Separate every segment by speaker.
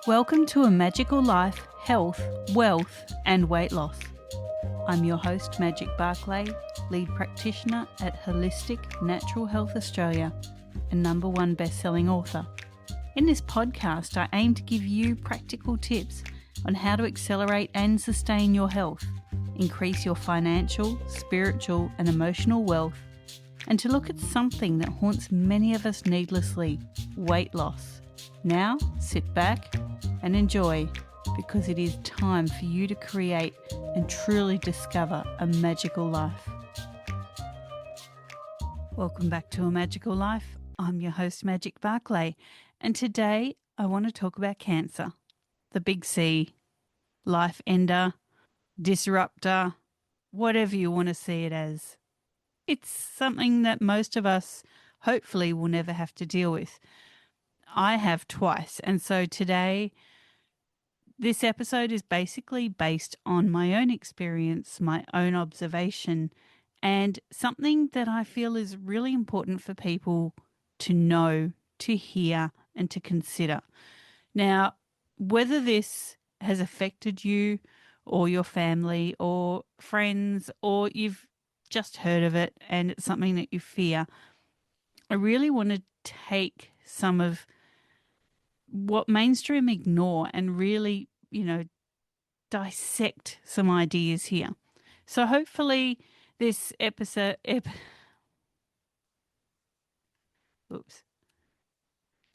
Speaker 1: Welcome to A Magical Life, Health, Wealth and Weight Loss. I'm your host, Magic Barclay, lead practitioner at Holistic Natural Health Australia and #1 best-selling author. In this podcast, I aim to give you practical tips on how to accelerate and sustain your health, increase your financial, spiritual and emotional wealth, and to look at something that haunts many of us needlessly, weight loss. Now, sit back and enjoy, because it is time for you to create and truly discover a magical life. Welcome back to A Magical Life. I'm your host, Magic Barclay, and today I want to talk about cancer, the big C, life ender, disruptor, whatever you want to see it as. It's something that most of us hopefully will never have to deal with. I have twice, and so today this episode is basically based on my own experience, my own observation, and something that I feel is really important for people to know, to hear, and to consider. Now, whether this has affected you or your family or friends, or you've just heard of it and it's something that you fear, I really want to take some of what mainstream ignore and really, dissect some ideas here. So hopefully this episode,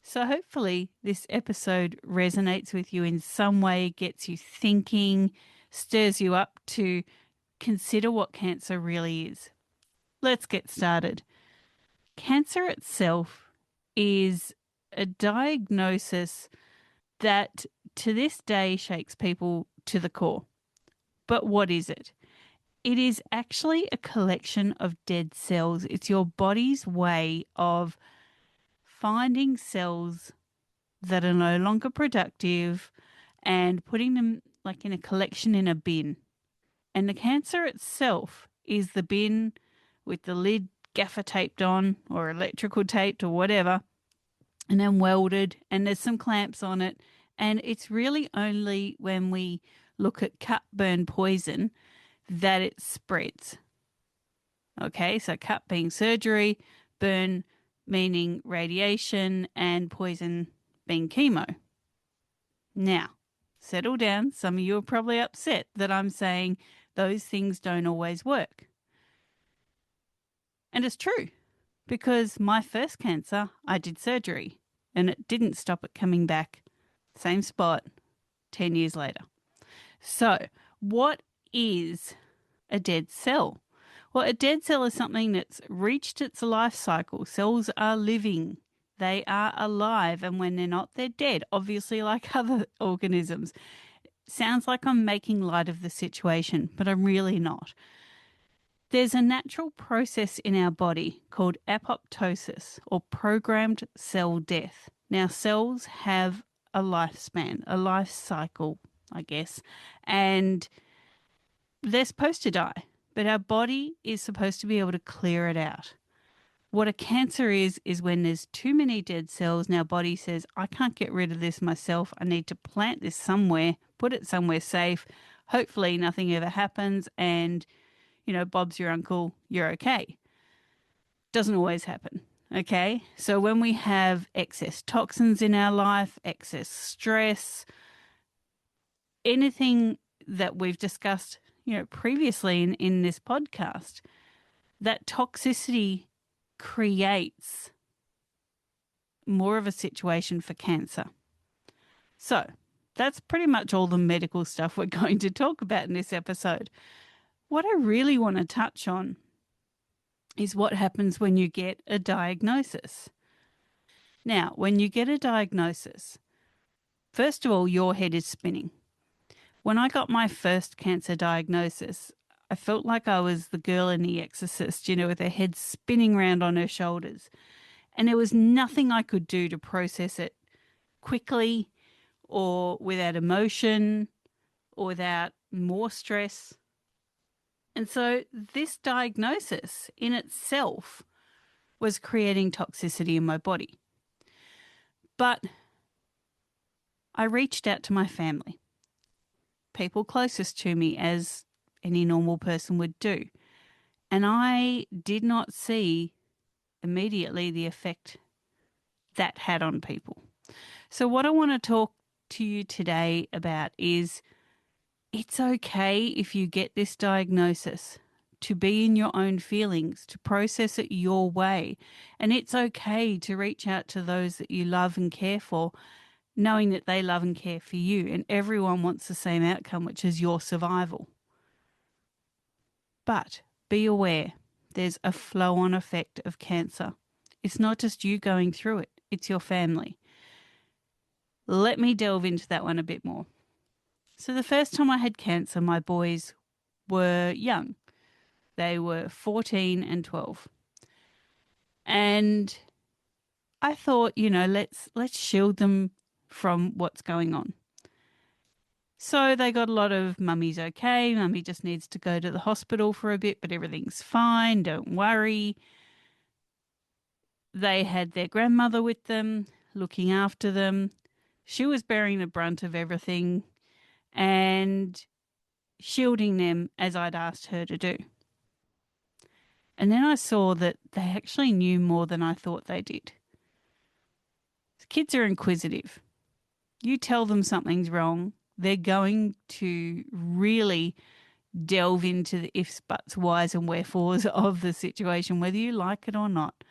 Speaker 1: So hopefully this episode resonates with you in some way, gets you thinking, stirs you up to consider what cancer really is. Let's get started. Cancer itself is a diagnosis that to this day shakes people to the core. But what is it? It is actually a collection of dead cells. It's your body's way of finding cells that are no longer productive and putting them like in a collection in a bin. And the cancer itself is the bin with the lid gaffer taped on or electrical taped or whatever, and then welded, and there's some clamps on it. And it's really only when we look at cut, burn, poison that it spreads. Okay, so cut being surgery, burn meaning radiation, and poison being chemo. Now, settle down. Some of you are probably upset that I'm saying those things don't always work. And it's true, because my first cancer, I did surgery, and it didn't stop it coming back. Same spot, 10 years later. So, what is a dead cell? Well, a dead cell is something that's reached its life cycle. Cells are living. They are alive, and when they're not, they're dead, obviously like other organisms. Sounds like I'm making light of the situation, but I'm really not. There's a natural process in our body called apoptosis, or programmed cell death. Now, cells have a lifespan, a life cycle, I guess, and they're supposed to die, but our body is supposed to be able to clear it out. What a cancer is when there's too many dead cells and our body says, I can't get rid of this myself. I need to plant this somewhere, put it somewhere safe. Hopefully nothing ever happens and, Bob's your uncle, you're okay. Doesn't always happen, okay? So when we have excess toxins in our life, excess stress, anything that we've discussed, previously in this podcast, that toxicity creates more of a situation for cancer. So that's pretty much all the medical stuff we're going to talk about in this episode. What I really want to touch on is what happens when you get a diagnosis. Now, when you get a diagnosis, first of all, your head is spinning. When I got my first cancer diagnosis, I felt like I was the girl in The Exorcist, with her head spinning around on her shoulders. And there was nothing I could do to process it quickly or without emotion or without more stress. And so this diagnosis in itself was creating toxicity in my body. But I reached out to my family, people closest to me, as any normal person would do. And I did not see immediately the effect that had on people. So, what I want to talk to you today about is it's okay if you get this diagnosis to be in your own feelings, to process it your way. And it's okay to reach out to those that you love and care for, knowing that they love and care for you. And everyone wants the same outcome, which is your survival. But be aware there's a flow on effect of cancer. It's not just you going through it, it's your family. Let me delve into that one a bit more. So, the first time I had cancer, my boys were young. They were 14 and 12. And I thought, let's shield them from what's going on. So they got a lot of mummy's okay, mummy just needs to go to the hospital for a bit, but everything's fine, don't worry. They had their grandmother with them, looking after them. She was bearing the brunt of everything and shielding them as I'd asked her to do. And then I saw that they actually knew more than I thought they did. Kids are inquisitive. You tell them something's wrong, they're going to really delve into the ifs, buts, whys, and wherefores of the situation, whether you like it or not.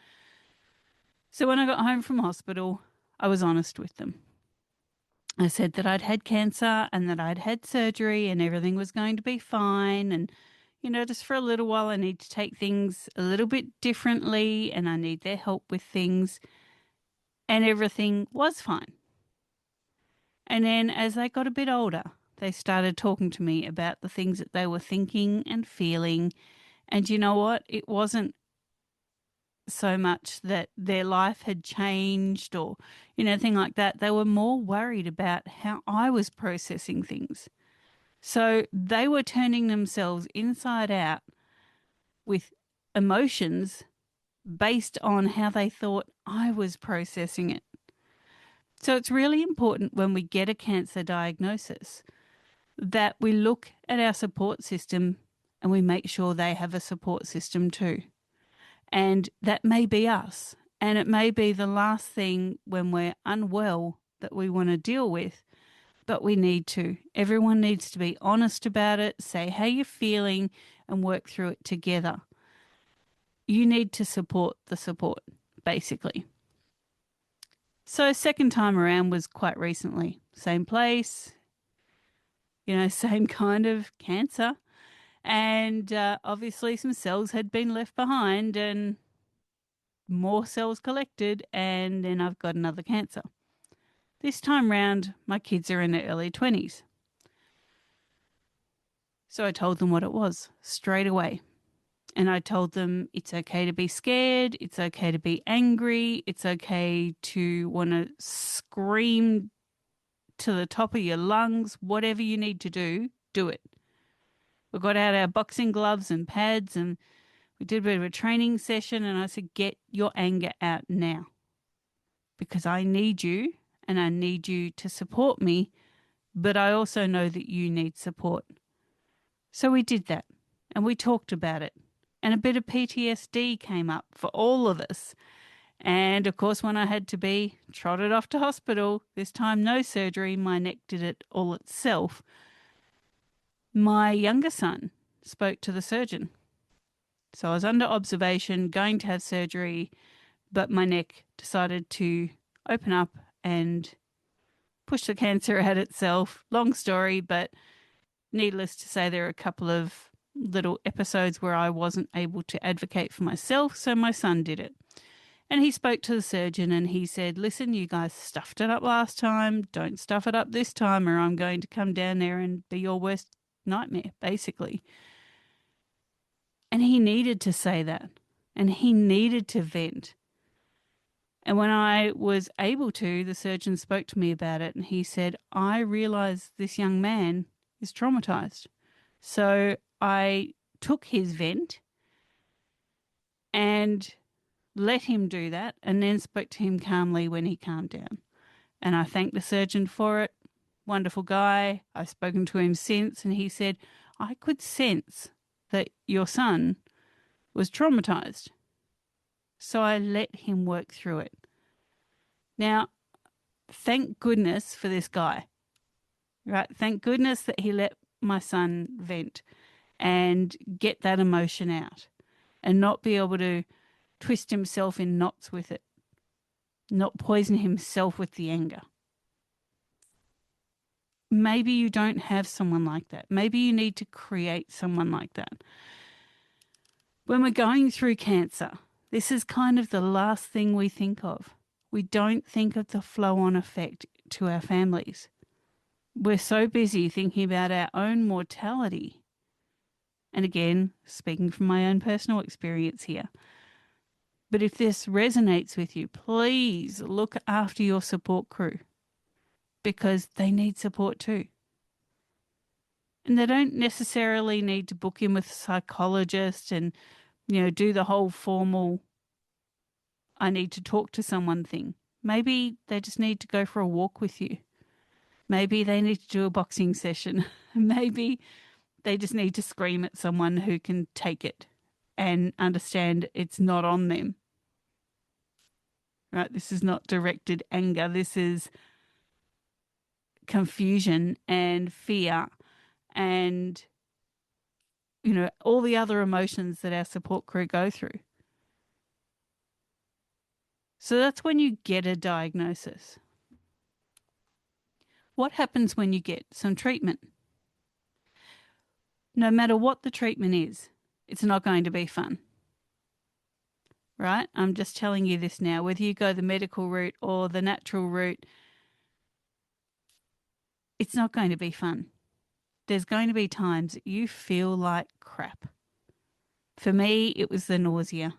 Speaker 1: So when I got home from hospital, I was honest with them. I said that I'd had cancer and that I'd had surgery and everything was going to be fine. And, just for a little while, I need to take things a little bit differently and I need their help with things. And everything was fine. And then as they got a bit older, they started talking to me about the things that they were thinking and feeling. And you know what? It wasn't so much that their life had changed or, anything like that. They were more worried about how I was processing things. So they were turning themselves inside out with emotions based on how they thought I was processing it. So it's really important when we get a cancer diagnosis that we look at our support system and we make sure they have a support system too. And that may be us. And it may be the last thing when we're unwell that we want to deal with, but we need to. Everyone needs to be honest about it, say how you're feeling, and work through it together. You need to support the support, basically. So, second time around was quite recently. Same place, same kind of cancer. And obviously some cells had been left behind and more cells collected, and then I've got another cancer. This time round, my kids are in their early 20s. So I told them what it was straight away. And I told them it's okay to be scared, it's okay to be angry, it's okay to want to scream to the top of your lungs, whatever you need to do, do it. We got out our boxing gloves and pads and we did a bit of a training session, and I said, get your anger out now because I need you and I need you to support me, but I also know that you need support. So we did that and we talked about it, and a bit of PTSD came up for all of us. And of course, when I had to be trotted off to hospital, this time no surgery, my neck did it all itself. My younger son spoke to the surgeon. So I was under observation, going to have surgery, but my neck decided to open up and push the cancer out itself. Long story, but needless to say, there are a couple of little episodes where I wasn't able to advocate for myself, so my son did it. And he spoke to the surgeon and he said, listen, you guys stuffed it up last time. Don't stuff it up this time or I'm going to come down there and be your worst nightmare, basically. And he needed to say that, and he needed to vent. And when I was able to, the surgeon spoke to me about it, and he said, I realize this young man is traumatized. So I took his vent and let him do that, and then spoke to him calmly when he calmed down. And I thanked the surgeon for it. wonderful guy. I've spoken to him since, and he said, I could sense that your son was traumatized. So I let him work through it. Now, thank goodness for this guy, right? Thank goodness that he let my son vent and get that emotion out and not be able to twist himself in knots with it, not poison himself with the anger. Maybe you don't have someone like that. Maybe you need to create someone like that. When we're going through cancer, this is kind of the last thing we think of. We don't think of the flow-on effect to our families. We're so busy thinking about our own mortality. And again, speaking from my own personal experience here. But if this resonates with you, please look after your support crew because they need support too. And they don't necessarily need to book in with a psychologist and, do the whole formal I need to talk to someone thing. Maybe they just need to go for a walk with you. Maybe they need to do a boxing session. Maybe they just need to scream at someone who can take it and understand it's not on them. Right? This is not directed anger. This is confusion and fear and, all the other emotions that our support crew go through. So that's when you get a diagnosis. What happens when you get some treatment? No matter what the treatment is, it's not going to be fun. Right? I'm just telling you this now. Whether you go the medical route or the natural route, it's not going to be fun. There's going to be times that you feel like crap. For me, it was the nausea.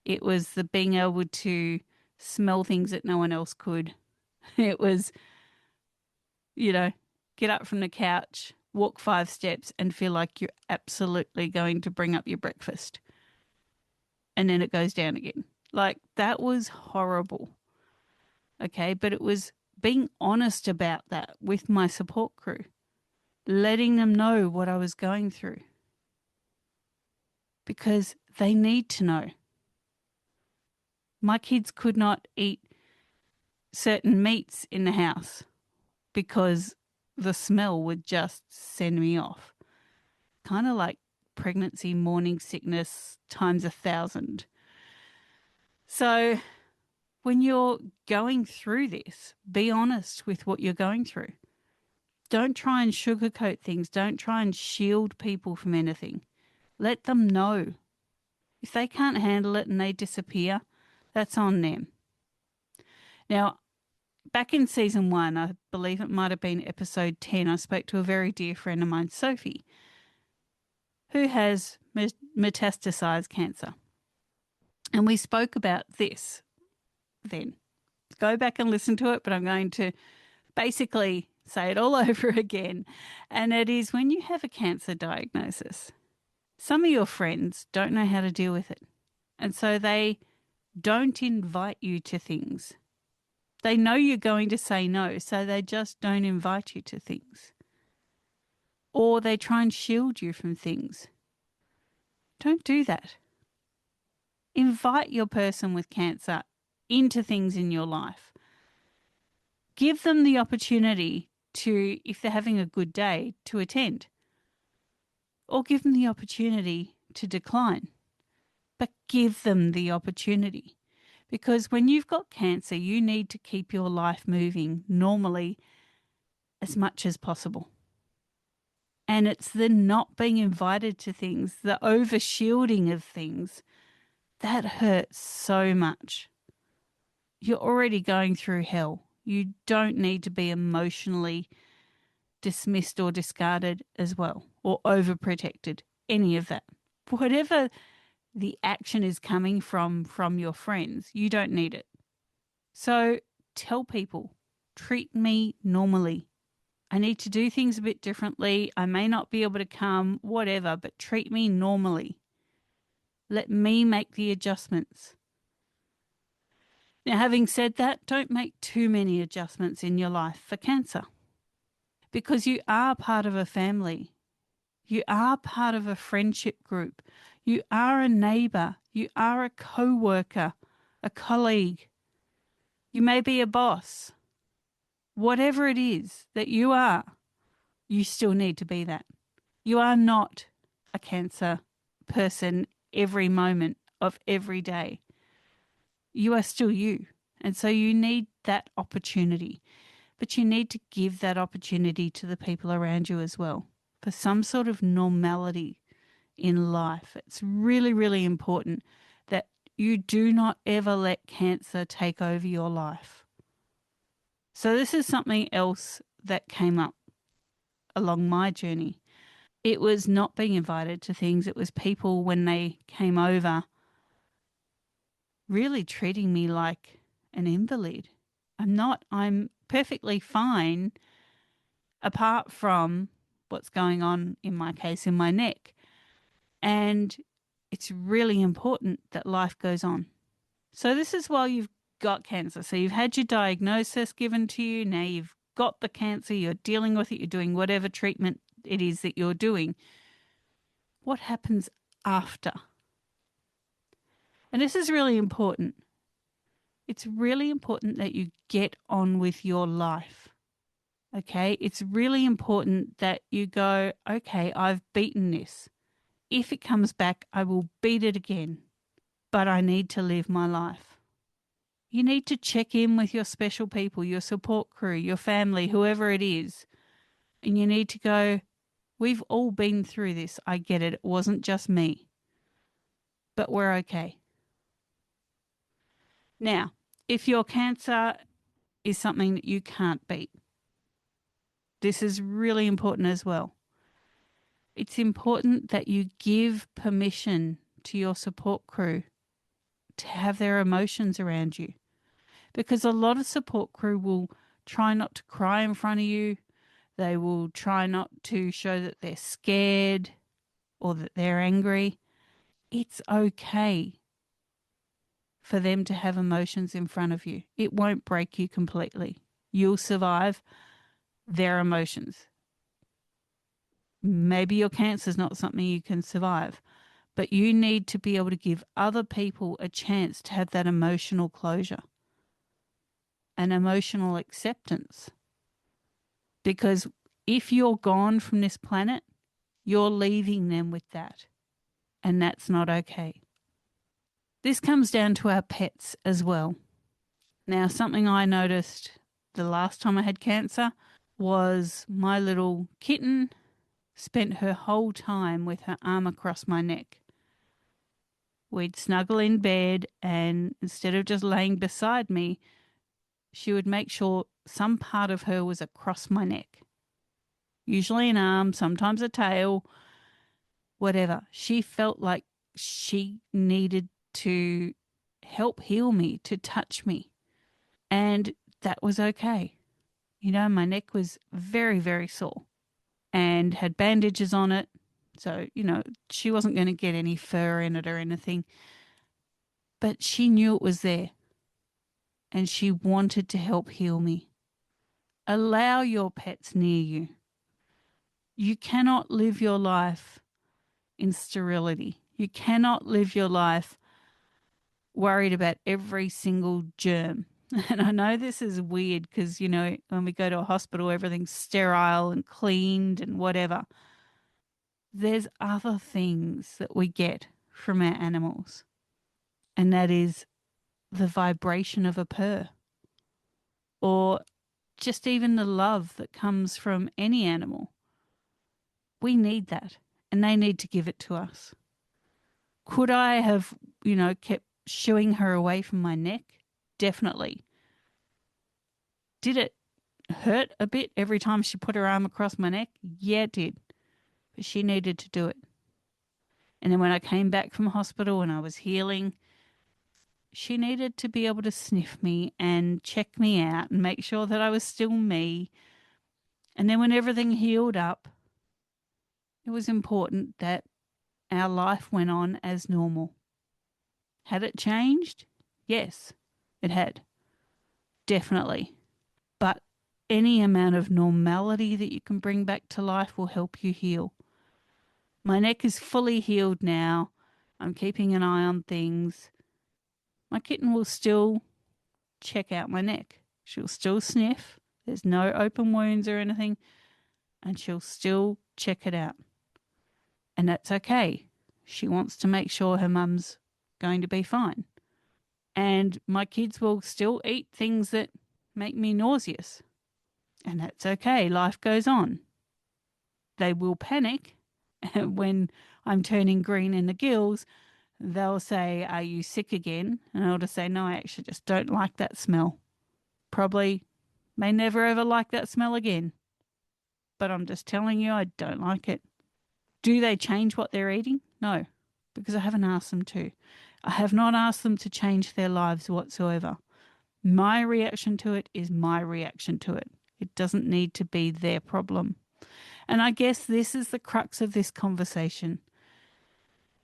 Speaker 1: It was the being able to smell things that no one else could. It was, get up from the couch, walk 5 steps and feel like you're absolutely going to bring up your breakfast. And then it goes down again. Like, that was horrible. Okay, but it was being honest about that with my support crew, letting them know what I was going through. Because they need to know. My kids could not eat certain meats in the house because the smell would just send me off. Kind of like pregnancy, morning sickness times 1,000. So when you're going through this, be honest with what you're going through. Don't try and sugarcoat things. Don't try and shield people from anything. Let them know. If they can't handle it and they disappear, that's on them. Now, back in season 1, I believe it might have been episode 10, I spoke to a very dear friend of mine, Sophie, who has metastasized cancer. And we spoke about this then. Go back and listen to it, but I'm going to basically say it all over again. And it is when you have a cancer diagnosis, some of your friends don't know how to deal with it. And so they don't invite you to things. They know you're going to say no, so they just don't invite you to things. Or they try and shield you from things. Don't do that. Invite your person with cancer into things in your life. Give them the opportunity to, if they're having a good day, to attend. Or give them the opportunity to decline. But give them the opportunity. Because when you've got cancer, you need to keep your life moving normally as much as possible. And it's the not being invited to things, the over-shielding of things, that hurts so much. You're already going through hell. You don't need to be emotionally dismissed or discarded as well, or overprotected, any of that. Whatever the action is coming from your friends, you don't need it. So tell people, treat me normally. I need to do things a bit differently. I may not be able to come, whatever, but treat me normally. Let me make the adjustments. Now, having said that, don't make too many adjustments in your life for cancer. because you are part of a family. You are part of a friendship group. You are a neighbor. You are a co-worker, a colleague. You may be a boss. Whatever it is that you are, you still need to be that. You are not a cancer person every moment of every day. You are still you. And so you need that opportunity. But you need to give that opportunity to the people around you as well for some sort of normality in life. It's really, really important that you do not ever let cancer take over your life. So this is something else that came up along my journey. It was not being invited to things. It was people when they came over really treating me like an invalid. I'm not. I'm perfectly fine apart from what's going on in my case in my neck. And it's really important that life goes on. So this is while you've got cancer. So you've had your diagnosis given to you. Now you've got the cancer. You're dealing with it. You're doing whatever treatment it is that you're doing. What happens after? And this is really important. It's really important that you get on with your life. Okay? It's really important that you go, okay, I've beaten this. If it comes back, I will beat it again. But I need to live my life. You need to check in with your special people, your support crew, your family, whoever it is. And you need to go, we've all been through this. I get it. It wasn't just me. But we're okay. Now, if your cancer is something that you can't beat, this is really important as well. It's important that you give permission to your support crew to have their emotions around you. Because a lot of support crew will try not to cry in front of you. They will try not to show that they're scared or that they're angry. It's okay for them to have emotions in front of you. It won't break you completely. You'll survive their emotions. Maybe your cancer is not something you can survive, but you need to be able to give other people a chance to have that emotional closure and emotional acceptance. Because if you're gone from this planet, you're leaving them with that. And that's not okay. This comes down to our pets as well. Now, something I noticed the last time I had cancer was my little kitten spent her whole time with her arm across my neck. We'd snuggle in bed, and instead of just laying beside me, she would make sure some part of her was across my neck. Usually an arm, sometimes a tail, whatever. She felt like she needed to help heal me, to touch me. And that was okay. You know, my neck was very, very sore and had bandages on it. So, you know, she wasn't going to get any fur in it or anything. But she knew it was there. And she wanted to help heal me. Allow your pets near you. You cannot live your life in sterility. You cannot live your life worried about every single germ. And I know this is weird because, you know, when we go to a hospital, everything's sterile and cleaned and whatever. There's other things that we get from our animals, and that is the vibration of a purr, or just even the love that comes from any animal. We need that, and they need to give it to us. Could I have, you know, kept shooing her away from my neck? Definitely. Did it hurt a bit every time she put her arm across my neck? Yeah, it did. But she needed to do it. And then when I came back from hospital and I was healing, she needed to be able to sniff me and check me out and make sure that I was still me. And then when everything healed up, it was important that our life went on as normal. Had it changed? Yes, it had. Definitely. But any amount of normality that you can bring back to life will help you heal. My neck is fully healed now. I'm keeping an eye on things. My kitten will still check out my neck. She'll still sniff. There's no open wounds or anything. And she'll still check it out. And that's okay. She wants to make sure her mum's going to be fine. And my kids will still eat things that make me nauseous. And that's okay. Life goes on. They will panic when I'm turning green in the gills. They'll say, "Are you sick again?" And I'll just say, "No, I actually just don't like that smell." Probably may never ever like that smell again. But I'm just telling you, I don't like it. Do they change what they're eating? No, because I haven't asked them to. I have not asked them to change their lives whatsoever. My reaction to it is my reaction to it. It doesn't need to be their problem. And I guess this is the crux of this conversation.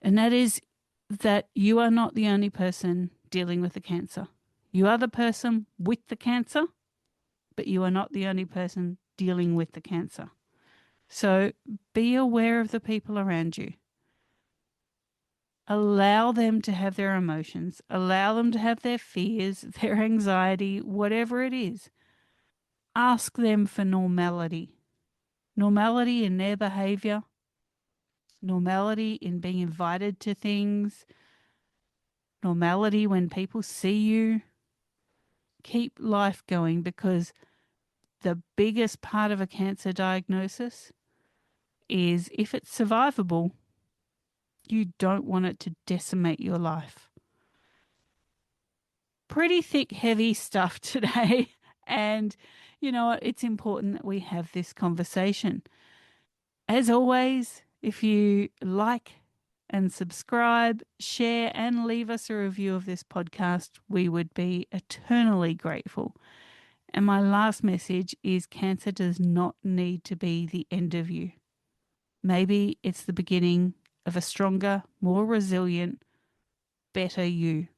Speaker 1: And that is that you are not the only person dealing with the cancer. You are the person with the cancer, but you are not the only person dealing with the cancer. So be aware of the people around you. Allow them to have their emotions. Allow them to have their fears, their anxiety, whatever it is. Ask them for normality. Normality in their behavior. Normality in being invited to things. Normality when people see you. Keep life going, because the biggest part of a cancer diagnosis is, if it's survivable, you don't want it to decimate your life. Pretty thick, heavy stuff today. And you know what? It's important that we have this conversation. As always, if you like and subscribe, share, and leave us a review of this podcast, we would be eternally grateful. And my last message is, cancer does not need to be the end of you. Maybe it's the beginning of a stronger, more resilient, better you.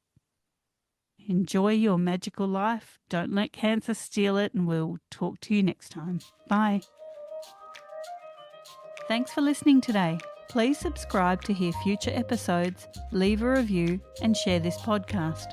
Speaker 1: Enjoy your magical life. Don't let cancer steal it, and we'll talk to you next time. Bye. Thanks for listening today. Please subscribe to hear future episodes, leave a review, and share this podcast.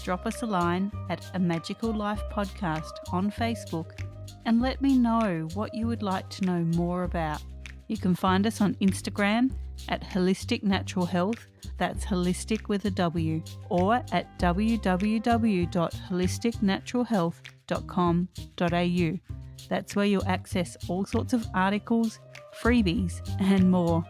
Speaker 1: Drop us a line at A Magical Life Podcast on Facebook and let me know what you would like to know more about. You can find us on Instagram at Holistic Natural Health, that's holistic with a W, or at www.holisticnaturalhealth.com.au. That's where you'll access all sorts of articles, freebies, and more.